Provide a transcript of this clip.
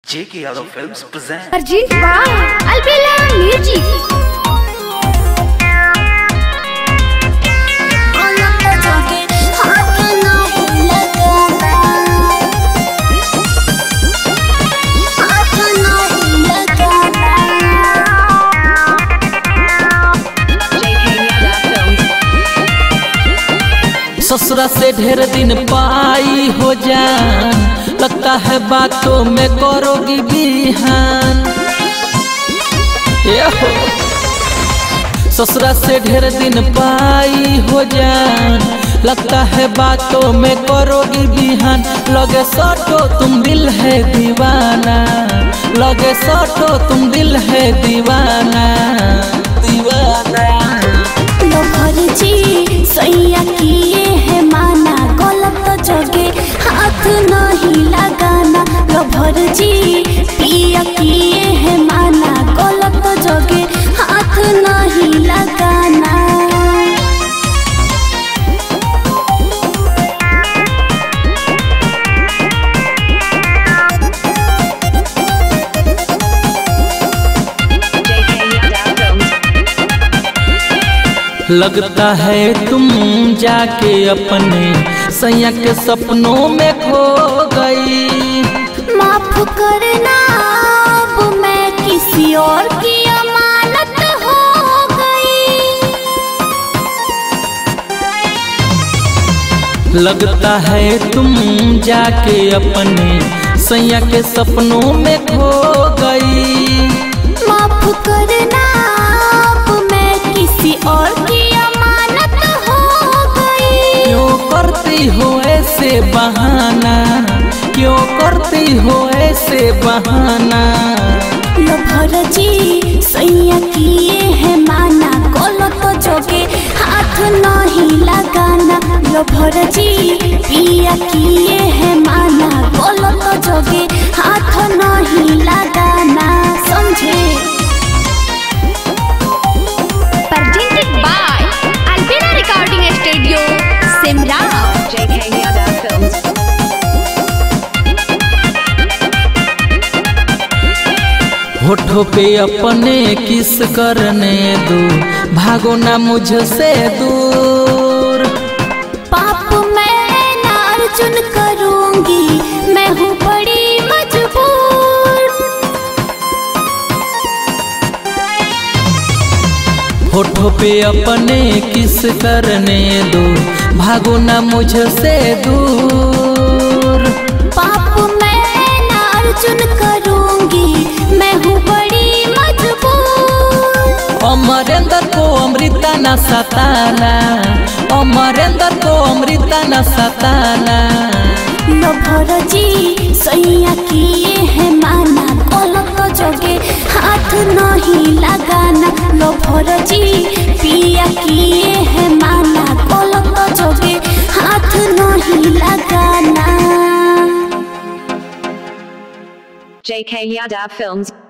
JK Yadav Films present Arjit Wow Albella Music ससुरा से ढेर दिन पाई हो जान, लगता है बातों में करोगी बिहान। ससुरा से ढेर दिन पाई हो जान, लगता है बातों में करोगी बिहान। लगे सटो तुम दिल है दीवाना, लगे सटो तुम दिल है दीवाना दीवाना। सैया किए है माना, गलत जगे हाथ नहीं लगाना। लभर जी पिया किए है माना, गलत जगे हाथ नहीं लगाना। लगता है तुम जाके अपने सैया के सपनों में खो गई। माफ करना अब मैं किसी और की अमानत हो गई। लगता है तुम जाके अपने सैया के सपनों में खो गई। माफ करना अब मैं किसी और की अमानत हो गई। क्यों करती हो ऐसे बहाना, क्यों करती हो ऐसे बहाना। लभर जी सैया किए है माना, गलत जगे हाथ नहीं लगाना। लभर जी पिया किए है माना, गलत जगे हाथ नहीं लगाना। समझे? Presented by Albella Recording Studio, Simra. JK Yadav Films. होठों पे अपने किस करने दो, भागो ना मुझसे दूर। पाप मैं ना अर्जुन करूंगी, मैं हूँ बड़ी मजबूर। होठों पे अपने किस करने दो, भागो ना मुझसे दूर। पाप मैं ना अर्जुन करूंगी, मैं हूँ बड़ी मजबूर। अमरेंद्र को अमृता न सताना, अमरेंद्र को अमृता न सताना। लभर जी सैया किए है माना, गलत जगे हाथ नहीं लगाना। लभर जी पिया किए है माना, गलत जगे हाथ नहीं लगाना। JK Yadav Films.